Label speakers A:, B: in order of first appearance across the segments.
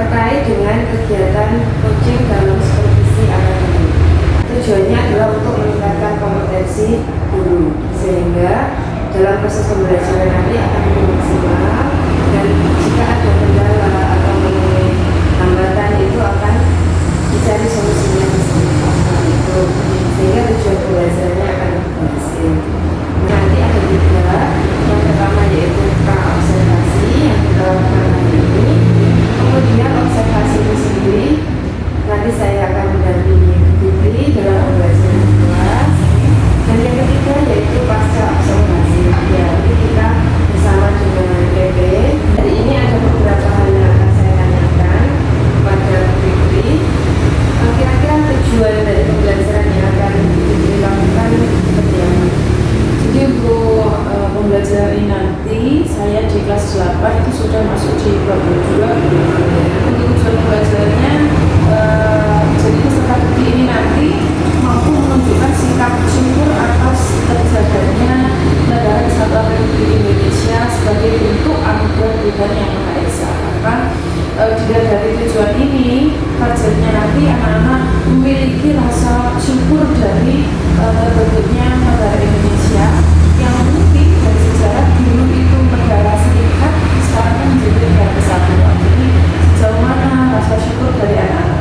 A: terkait dengan kegiatan coaching dalam supervisi akademik. Tujuannya adalah untuk meningkatkan kompetensi guru sehingga dalam proses pembelajaran nanti akan lebih maksimal, dan jika ada kendala atau menemui hambatan itu akan dicari solusinya itu, sehingga tujuan pembelajarannya akan berhasil. Nanti ada juga, yang pertama yaitu pra-observasi yang kita lakukan hari ini. Kemudian observasi itu sendiri nanti saya akan mendampingi Fitri dalam pembelajaran kelas. Dan yang ketiga yaitu pasca observasi. Ya, ini kita bersama dengan PP. Hari ini ada beberapa hal yang akan saya tanyakan kepada Fitri. Kira-kira tujuan dari pembelajaran yang akan Fitri lakukan seperti apa?
B: Jadi untuk pembelajaran ini nanti saya di kelas 8 itu sudah masuk di bab 2. Untuk tujuan pembelajarannya jadi peserta didik ini nanti mampu menunjukkan sikap syukur atas terjaganya negara kesatuan Republik Indonesia sebagai bentuk anugerah Tuhan Yang Maha Esa. Maka dilihat dari tujuan ini, targetnya nanti anak-anak memiliki rasa syukur dari terbentuknya negara Indonesia yang mungkin dari sejarah dulu itu negara serikat, sekarang kan menjadi negara kesatuan. Jadi sejauh mana rasa syukur dari anak-anak?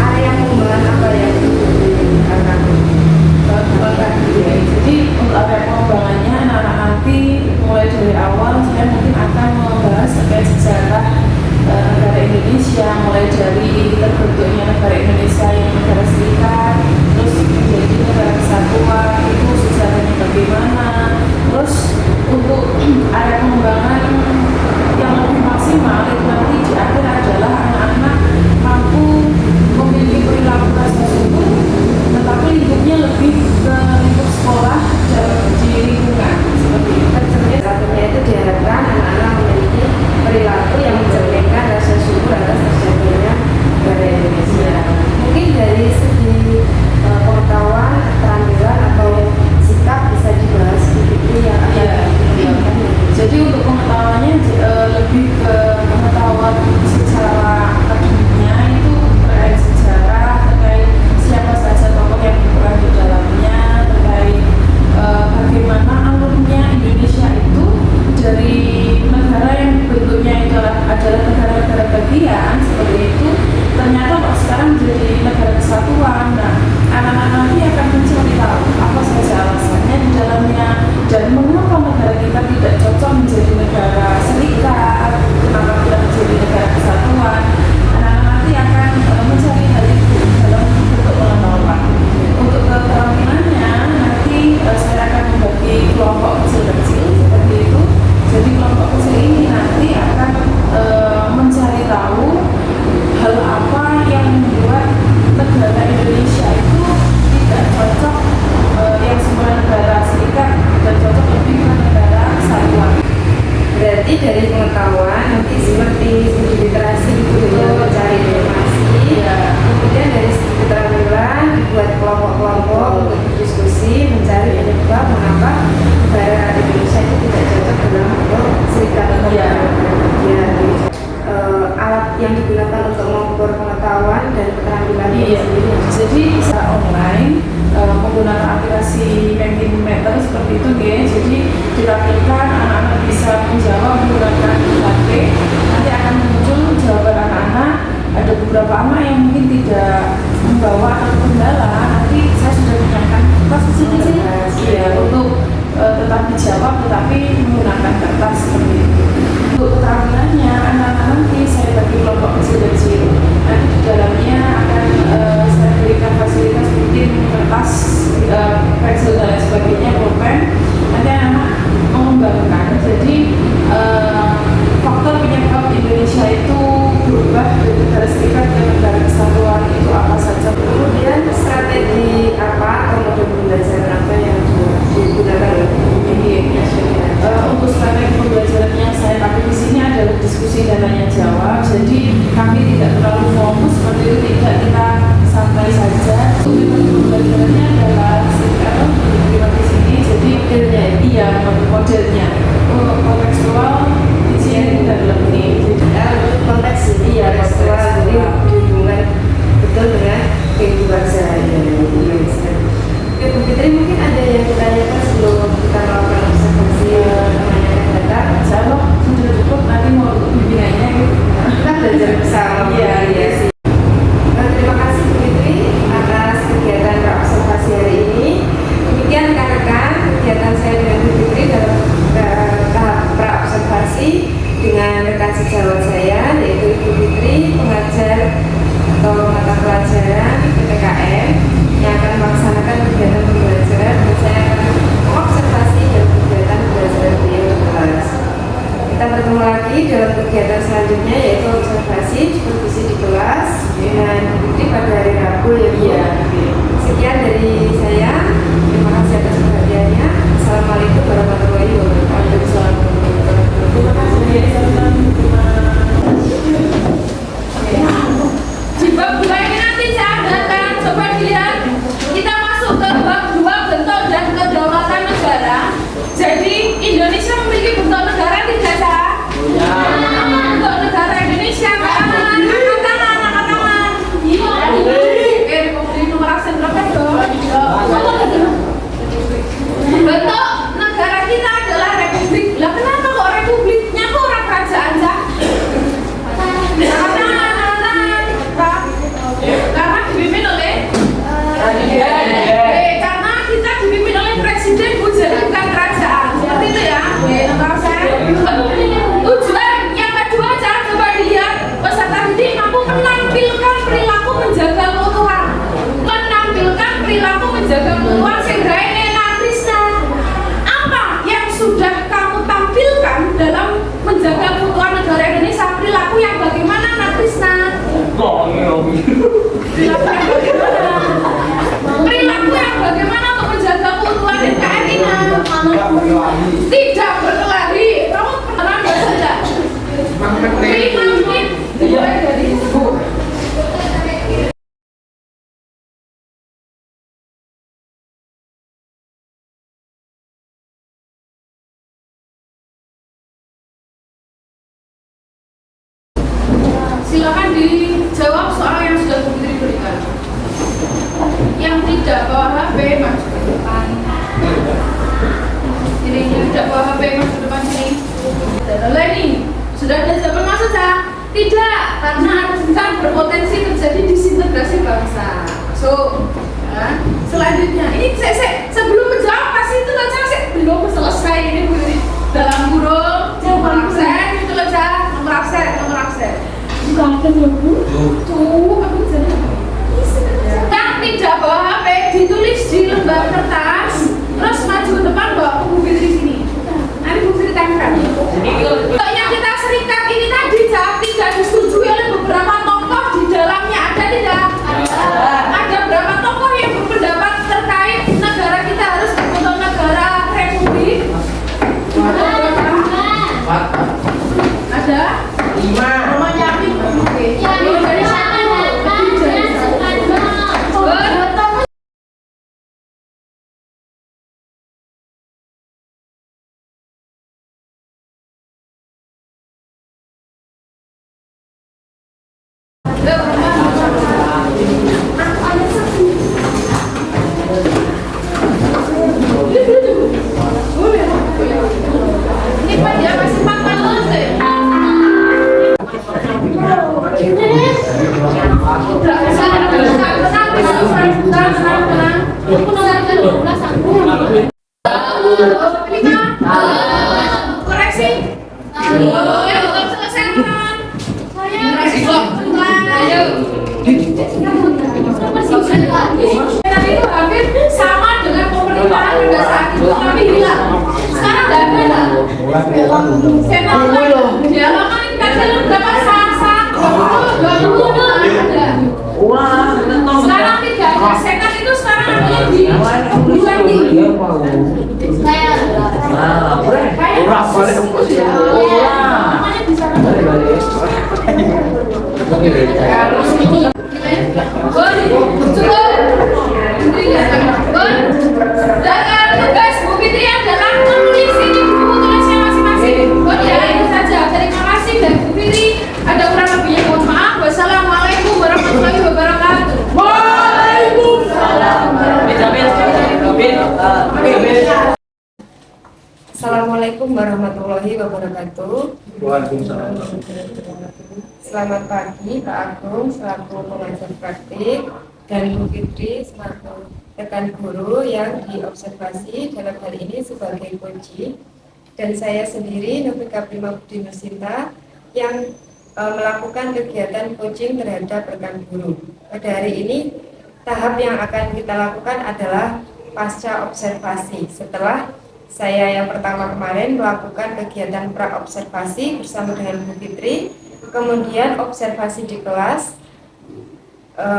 A: Area pengembangan apa yang akan
B: jadi untuk area pengembangannya anak-anak nanti mulai dari awal saya mungkin akan membahas terkait sejarah negara Indonesia, mulai dari terbentuknya negara Indonesia yang negara serikat, terus menjadi negara kesatuan itu sejarahnya bagaimana. Terus untuk area pengembangan yang lebih maksimal itu nanti di akhir adalah anak-anak mampu memiliki perilaku rasa syukur, tetapi lingkupnya lebih ke lingkup sekolah dan di lingkungan seperti itu.
A: Satunya itu diharapkan anak-anak memiliki perilaku yang mencerminkan rasa syukur atas terjaganya negara Indonesia. Mungkin dari segi pengetahuan, keterampilan atau sikap bisa dibahas sedikit yang akan dikembangkan.
B: Jadi untuk pengetahuannya lebih ke pengetahuan secara akademiknya itu terkait sejarah, terkait siapa saja tokoh yang berperan di dalamnya, terkait bagaimana alurnya Indonesia itu dari negara yang bentuknya itu adalah negara-negara bagian seperti itu, ternyata kok sekarang jadi negara kesatuan. Nah, anak-anak nanti akan mencari tahu apa saja alasannya di dalamnya dan mengapa negara kita tidak cocok menjadi negara serikat, kenapa kita menjadi negara kesatuan. Anak-anak nanti akan mencari hal itu dalam bentuk pengetahuan. Untuk keterampilannya nanti saya akan membagi kelompok kecil-kecil seperti itu. Jadi kelompok kecil ini nanti akan mencari tahu hal apa yang membuat negara Indonesia itu tidak cocok yang semua negara serikat dan cocok lebih ke negara kesatuan.
A: Berarti dari pengetahuan nanti seperti studi literasi itu mencari informasi.
B: Ya.
A: Kemudian dari segi keterampilan dibuat kelompok-kelompok untuk berdiskusi mencari penyebab mengapa negara Indonesia itu tidak cocok dalam bentuk serikat atau negara bagian. Alat yang digunakan untuk mengukur pengetahuan dan keterampilan itu sendiri.
B: Jadi secara online menggunakan aplikasi Mentimeter seperti itu, guys. Jadi ditampilkan anak-anak bisa menjawab menggunakan HP. Nanti akan muncul jawaban anak-anak. Ada beberapa anak yang mungkin tidak membawa atau kendala. Nanti saya sudah menyiapkan kertas kecil-kecil ya untuk tetap dijawab, tetapi menggunakan kertas seperti itu. Untuk keterampilannya anak-anak nanti saya bagi kelompok kecil-kecil. Nanti di dalamnya akan saya berikan fasilitas mungkin kertas, pensil dan lain sebagainya, pulpen. Nanti anak-anak mengembangkan. Jadi faktor penyebab Indonesia itu berubah dari negara serikat ke negara kesatuan itu apa saja.
A: Kemudian strategi apa atau model pembelajaran apa yang digunakan
B: untuk strategi pembelajarannya saya pakai di sini adalah diskusi dan tanya jawab. Jadi kami tidak terlalu fokus seperti itu, tidak, kita santai saja. Untuk pembelajarannya adalah di sini. Jadi modelnya, iya modelnya kontekstual di sini dan lebih.
A: Konteks ini ya.
B: menjawab soal yang sudah Bu Fitri berikan. Yang tidak bawa HP maju ke depan. Ini yang tidak bawa HP maju ke depan sini. Adalah ini sudah ada jawaban Mas Ocha? Tidak, karena akan berpotensi terjadi disintegrasi bangsa. Ya. Selanjutnya, ini sebelum menjawab pasti itu aja belum selesai ini Bu Fitri. Dalam kurung nomor absen itu aja nomor absen. Bukan ada Bu. Tuh, aku jadi yang tidak bawa HP ditulis di lembar kertas, terus maju ke depan bawa ke Bu Fitri sini. Nanti Bu Fitri tanyakan. Untuk yang kita serikat ini tadi tidak disetujui oleh beberapa tokoh di dalamnya, ada tidak? Ada berapa tokoh yang berpendapat terkait negara kita harus berbentuk negara republik? Ada? 5. Namanya Api. Oke. Dari sana. Ini Pak dia masih 4 tahun deh. Koreksi. Ya, belum selesai teman. Tadi itu hampir sama dengan pemerintahan pada saat itu, tapi hilang. Sekarang tidak ada. Di halaman ini kan berapa sasa? 20 ada. Sekarang tidak ada. Sekat itu sekarang namanya di dan tugas Bu Fitri adalah menulis ini buku tulisnya masing-masing. Oh ya, itu saja. Terima kasih dari Bu Fitri. Ada kurang lebihnya mohon maaf. Wassalamualaikum warahmatullahi wabarakatuh.
A: Assalamualaikum warahmatullahi wabarakatuh.
C: Waalaikumsalam.
A: Selamat pagi Pak Agung selaku pengajar praktik dan Bu Fitri selaku rekan guru yang diobservasi dalam hal ini sebagai kunci, dan saya sendiri Novika Prima Budi Nursinta yang melakukan kegiatan coaching terhadap rekan guru. Pada hari ini tahap yang akan kita lakukan adalah pasca observasi. Setelah saya yang pertama kemarin melakukan kegiatan pra-observasi bersama dengan Bu Fitri, kemudian observasi di kelas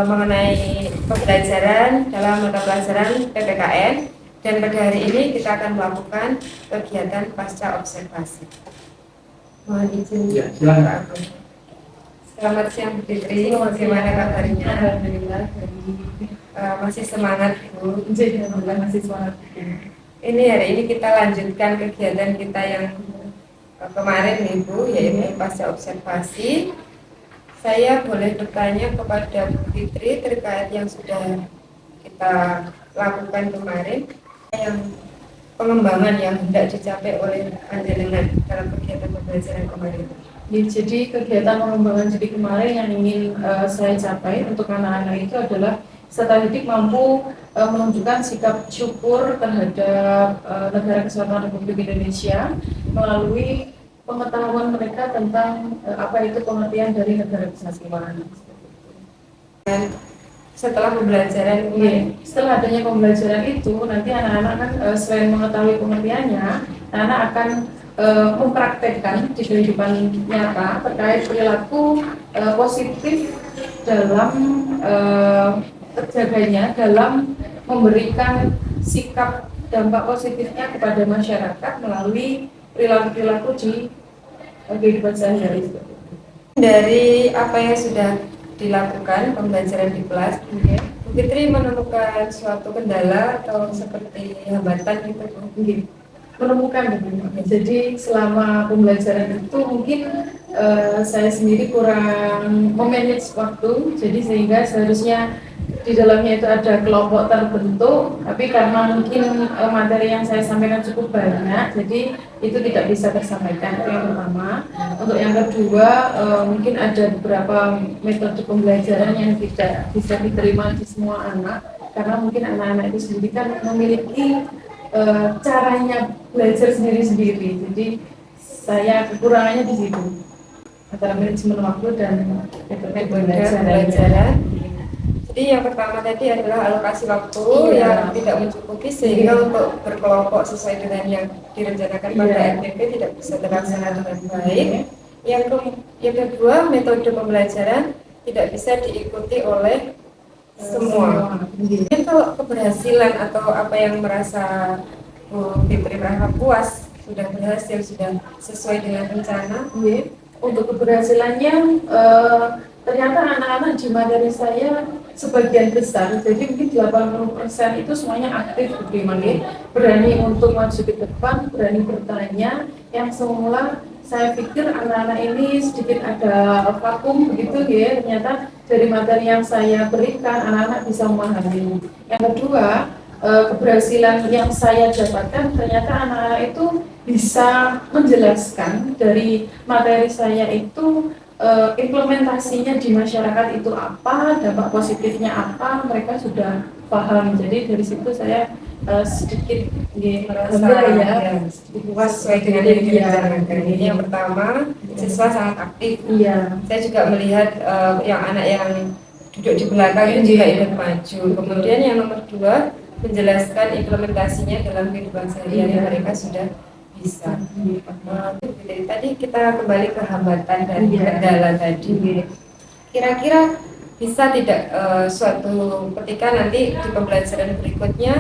A: mengenai pembelajaran dalam mata pelajaran PPKN, dan pada hari ini kita akan melakukan kegiatan pasca observasi. Mohon izin
C: Ya, silakan.
A: Pak Agung. Selamat siang Bu Fitri, bagaimana kabarnya?
B: Alhamdulillah.
A: Masih semangat Bu?
B: Alhamdulillah masih semangat.
A: Ini hari ini kita lanjutkan kegiatan kita yang kemarin Ibu, yaitu pasca observasi. Saya boleh bertanya kepada Bu Fitri terkait yang sudah kita lakukan kemarin, yang pengembangan yang hendak dicapai oleh panjenengan dalam kegiatan pembelajaran kemarin.
B: Ya, jadi kegiatan pengembangan jadi kemarin yang ingin saya capai untuk anak-anak itu adalah peserta didik mampu menunjukkan sikap syukur terhadap negara kesatuan Republik Indonesia melalui pengetahuan mereka tentang apa itu pengertian dari negara kesatuan.
A: Dan setelah pembelajaran
B: Setelah adanya pembelajaran itu, nanti anak-anak kan selain mengetahui pengertiannya, anak akan mempraktekkan di kehidupan nyata terkait perilaku positif dalam terjaganya dalam memberikan sikap dampak positifnya kepada masyarakat melalui perilaku-perilaku di kehidupan sehari-hari.
A: dari apa yang sudah dilakukan pembelajaran di kelas, Bu Fitri menemukan suatu kendala atau seperti hambatan gitu Bu?
B: menemukan gitu. Jadi selama pembelajaran itu mungkin saya sendiri kurang memanage waktu, jadi sehingga seharusnya di dalamnya itu ada kelompok terbentuk, tapi karena mungkin materi yang saya sampaikan cukup banyak, jadi itu tidak bisa tersampaikan. Itu yang pertama. Untuk yang kedua, mungkin ada beberapa metode pembelajaran yang tidak bisa diterima di semua anak, karena mungkin anak-anak itu sendiri kan memiliki caranya belajar sendiri-sendiri. Jadi saya kekurangannya di situ antara manajemen waktu dan metode pembelajaran.
A: Jadi yang pertama tadi adalah alokasi waktu
B: Iya.
A: yang tidak mencukupi sehingga untuk berkelompok sesuai dengan yang direncanakan pada
B: Iya.
A: RTP tidak bisa terlaksana dengan baik. Yang kedua, metode pembelajaran tidak bisa diikuti oleh semua. Jadi kalau keberhasilan atau apa yang merasa Bu Fitri merasa puas, sudah berhasil, sudah sesuai dengan rencana.
B: Iya. Untuk keberhasilannya ternyata anak-anak di materi saya sebagian besar, jadi mungkin 80% itu semuanya aktif berani untuk maju ke depan, berani bertanya, yang semula saya pikir anak-anak ini sedikit ada vakum begitu ya, ternyata dari materi yang saya berikan anak-anak bisa memahami. Yang kedua, keberhasilan yang saya dapatkan ternyata anak-anak itu bisa menjelaskan dari materi saya itu implementasinya di masyarakat itu apa, dampak positifnya apa, mereka sudah paham. Jadi dari situ saya sedikit
A: Merasa
B: ya,
A: puas sesuai dengan yang direncanakan. Ini yang pertama, siswa sangat aktif.
B: Iya.
A: Saya juga melihat yang anak yang duduk di belakang itu juga ikut maju. Kemudian yang nomor dua, menjelaskan implementasinya dalam kehidupan sehari-hari mereka sudah bisa. Tadi kita kembali ke hambatan dan kendala tadi. Kira-kira bisa tidak suatu ketika nanti di pembelajaran berikutnya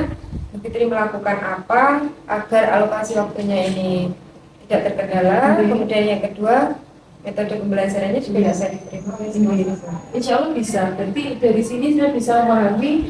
A: Bu Fitri melakukan apa agar alokasi waktunya ini tidak terkendala? Kemudian yang kedua, metode pembelajarannya juga bisa diterima oleh semua siswa.
B: Insya Allah bisa. Jadi dari sini saya bisa memahami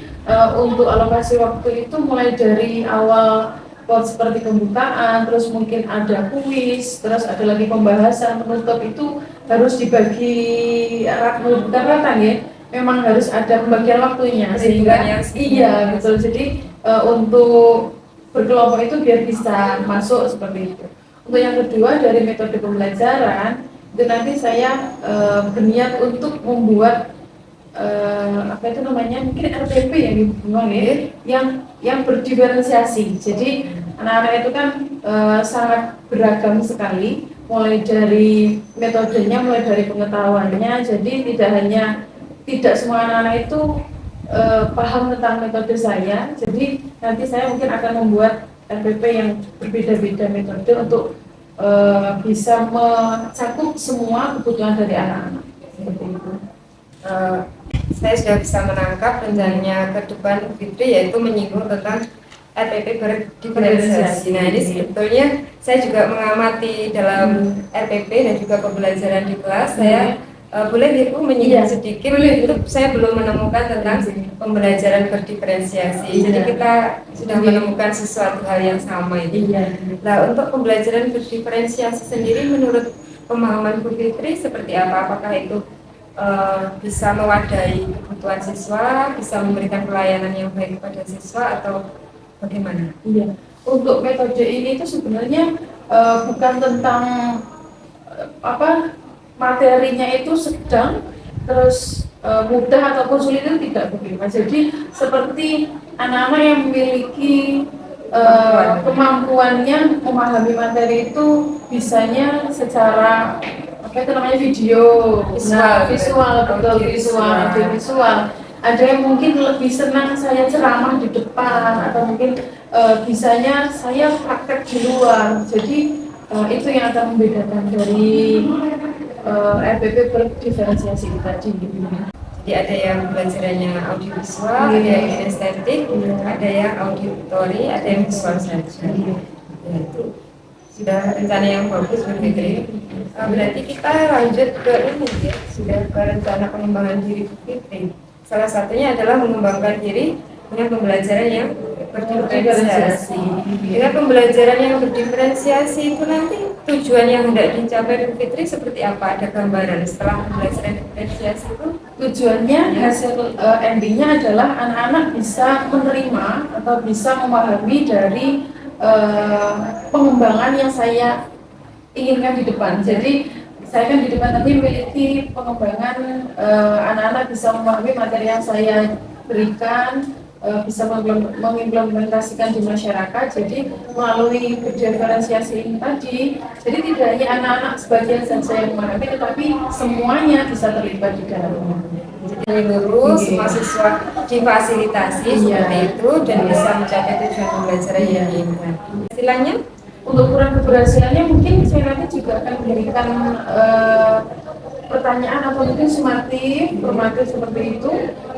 B: untuk alokasi waktu itu mulai dari awal seperti pembukaan, terus mungkin ada kuis, terus ada lagi pembahasan, penutup itu harus dibagi bukan rata ya. Memang harus ada pembagian waktunya sehingga iya betul. Jadi untuk berkelompok itu biar bisa masuk seperti itu. Untuk yang kedua dari metode pembelajaran itu nanti saya berniat untuk membuat apa itu namanya mungkin RTP yang dibuang ya, yang berdiferensiasi. Jadi anak-anak itu kan sangat beragam sekali, mulai dari metodenya, mulai dari pengetahuannya. Jadi tidak semua anak-anak itu paham tentang metode saya. Jadi nanti saya mungkin akan membuat RTP yang berbeda-beda metode untuk bisa mencakup semua kebutuhan dari anak-anak. Seperti itu.
A: Saya sudah bisa menangkap rencananya ke depan Fitri, yaitu menyinggung tentang RTP berdiferensiasi. Nah ini sebetulnya saya juga mengamati dalam RTP dan juga pembelajaran di kelas. Saya boleh Ibu menyinggung sedikit, itu saya belum menemukan tentang pembelajaran berdiferensiasi. Jadi kita sudah menemukan sesuatu hal yang sama ini. Nah untuk pembelajaran berdiferensiasi sendiri menurut pemahaman Bu Fitri seperti apa? Apakah itu bisa mewadahi kebutuhan siswa, bisa memberikan pelayanan yang baik kepada siswa atau bagaimana?
B: Iya, untuk metode ini itu sebenarnya bukan tentang materinya itu sedang terus mudah ataupun sulit itu tidak begitu. Jadi seperti anak-anak yang memiliki kemampuannya memahami materi itu bisanya secara video, visual. Ada yang mungkin lebih senang saya ceramah di depan, atau mungkin bisanya saya praktek di luar. Jadi itu yang akan membedakan dari RPP berdiferensiasi tadi.
A: Jadi ada yang belajarannya audiovisual, ada yang kinestetik, ada yang auditori, ada yang visual saja. Itu sudah rencana yang bagus begitu. Berarti kita lanjut ke ini ya, sudah ke rencana pengembangan diri Fitri. Salah satunya adalah mengembangkan diri dengan pembelajaran yang berdiferensiasi. Dengan pembelajaran yang berdiferensiasi itu nanti tujuan yang hendak dicapai Bu Fitri seperti apa? Ada gambaran setelah pembelajaran diferensiasi itu?
B: Tujuannya hasil endingnya adalah anak-anak bisa menerima atau bisa memahami dari pengembangan yang saya inginkan di depan. Jadi saya kan di depan tadi memiliki pengembangan anak-anak bisa memahami materi yang saya berikan, bisa mengimplementasikan di masyarakat. Jadi melalui diferensiasi ini tadi, jadi tidak hanya anak-anak sebagian saja yang memahami, tetapi semuanya bisa terlibat di dalamnya.
A: Jadi lulus mahasiswa difasilitasi seperti itu dan bisa mencapai tujuan pembelajaran yang diinginkan. Istilahnya
B: untuk ukuran keberhasilannya mungkin saya nanti juga akan memberikan pertanyaan atau mungkin formatif seperti itu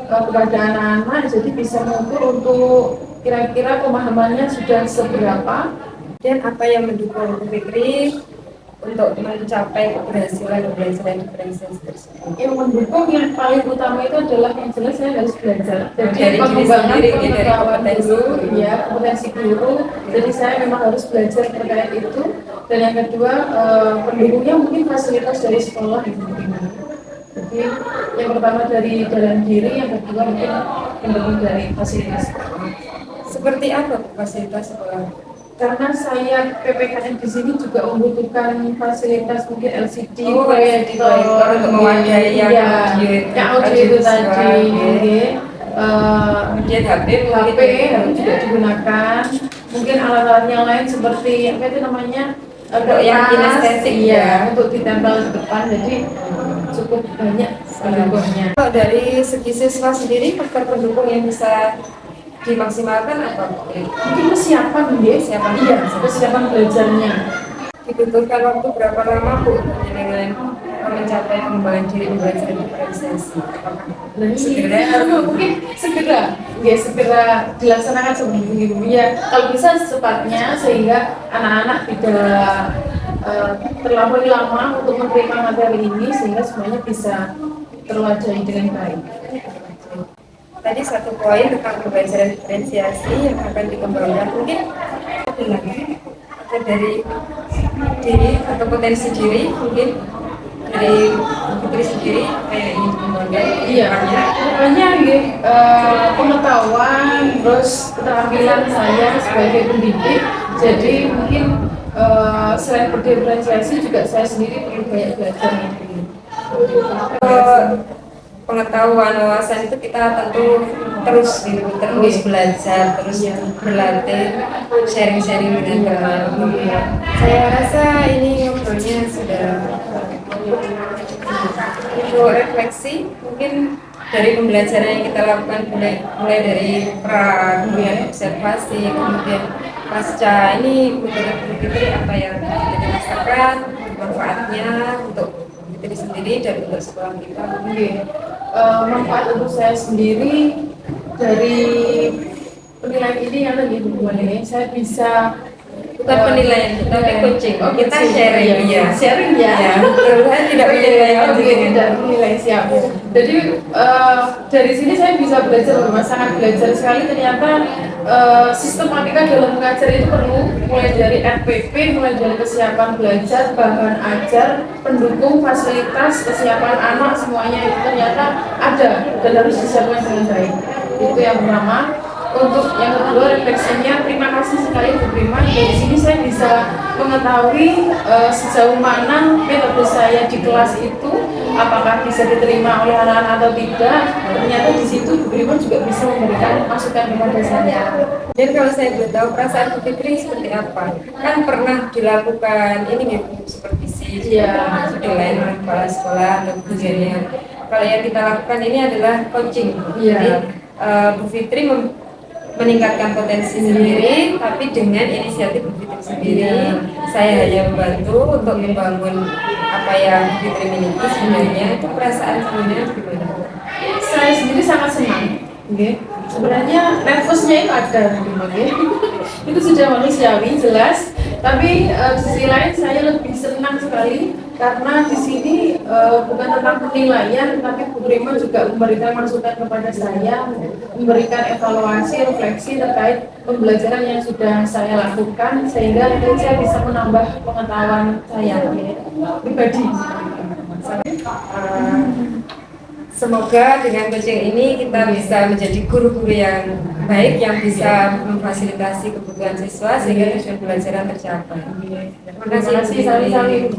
B: kepada anak-anak, jadi bisa mengukur untuk kira-kira pemahamannya sudah seberapa
A: dan apa yang mendukung Bu Fitri untuk mencapai keberhasilan pembelajaran diferensiasi tersebut.
B: Yang mendukung yang paling utama itu adalah yang jelas saya harus belajar. Jadi
A: dari
B: pengembangan
A: dari
B: pengetahuan
A: kompetensi
B: dulu, ya kompetensi guru. Jadi saya memang harus belajar terkait itu. Dan yang kedua pendukungnya mungkin fasilitas dari sekolah itu. Jadi yang pertama dari dalam diri, yang kedua mungkin pendukung dari fasilitas sekolah.
A: Seperti apa fasilitas sekolah?
B: Karena saya PPKN di sini juga membutuhkan fasilitas mungkin LCD,
A: proyektor untuk mewadai yang
B: audio itu tadi,
A: kemudian HP
B: juga digunakan, mungkin alat-alat yang lain seperti apa itu namanya
A: untuk yang kinestetik
B: untuk ditempel di depan, jadi cukup banyak pendukungnya.
A: Kalau dari segi siswa sendiri faktor pendukung yang bisa dimaksimalkan apa?
B: Mungkin kesiapan kesiapan belajarnya.
A: Dibutuhkan waktu berapa lama Bu dengan mencapai pengembangan diri pembelajaran diferensiasi?
B: Mungkin segera dilaksanakan sebelum itu ya, kalau bisa secepatnya sehingga anak-anak tidak terlalu lama untuk menerima materi ini sehingga semuanya bisa terwadahi dengan baik.
A: Tadi satu poin tentang pembelajaran diferensiasi yang akan dikembangkan mungkin dari diri atau potensi diri mungkin dari Fitri sendiri kayak ini dikembangkan.
B: Makanya pengetahuan terus keterampilan saya sebagai pendidik. Jadi mungkin selain berdiferensiasi juga saya sendiri perlu banyak belajar.
A: Pengetahuan wawasan itu kita tentu terus belajar, terus berlatih, sharing-sharing dengan teman. Saya rasa ini ngobrolnya sudah itu refleksi mungkin dari pembelajaran yang kita lakukan mulai dari kemudian observasi, kemudian pasca ini menurut Fitri apa yang kita rasakan manfaatnya untuk diri sendiri dan untuk sekolah kita.
B: Manfaat untuk saya sendiri dari penilaian ini yang tadi hubungan ini saya bisa
A: bukan penilaian tapi coaching. Kita sharing
B: sharing ya.
A: Saya tidak
B: menilai siap. Jadi dari sini saya bisa belajar, sangat belajar sekali ternyata sistematika dalam mengajar itu perlu, mulai dari RPP, mulai dari kesiapan belajar, bahan ajar, pendukung, fasilitas, kesiapan anak, semuanya itu ternyata ada dan harus disiapkan dengan baik. Itu yang pertama. Untuk yang kedua refleksinya, terima kasih sekali Bu Prima. Dari sini saya bisa mengetahui sejauh mana metode saya di kelas itu apakah bisa diterima oleh anak-anak atau tidak. Ternyata di situ Bu Prima juga bisa memberikan masukan kepada saya.
A: Dan kalau saya boleh tahu perasaan Bu Fitri seperti apa? Kan pernah dilakukan ini supervisi sudah lain oleh kepala sekolah atau gurunya. Kalau yang kita lakukan ini adalah coaching. Jadi Bu Fitri meningkatkan potensi sendiri, tapi dengan inisiatif Bu Fitri sendiri. Saya hanya membantu untuk membangun apa yang Bu Fitri miliki. Sebenarnya itu perasaan sebenarnya gimana?
B: Saya sendiri sangat senang. Sebenarnya nervousnya itu ada, itu sudah manusiawi jelas. Tapi di sisi lain saya lebih senang sekali karena di sini bukan tentang penilaian, tapi Bu Prima juga memberikan masukan kepada saya, memberikan evaluasi, refleksi terkait pembelajaran yang sudah saya lakukan, sehingga saya bisa menambah pengetahuan saya pribadi.
A: Semoga dengan coaching ini kita bisa menjadi guru-guru yang baik yang bisa memfasilitasi kebutuhan siswa sehingga tujuan pelajaran tercapai.
B: Terima kasih, sami-sami.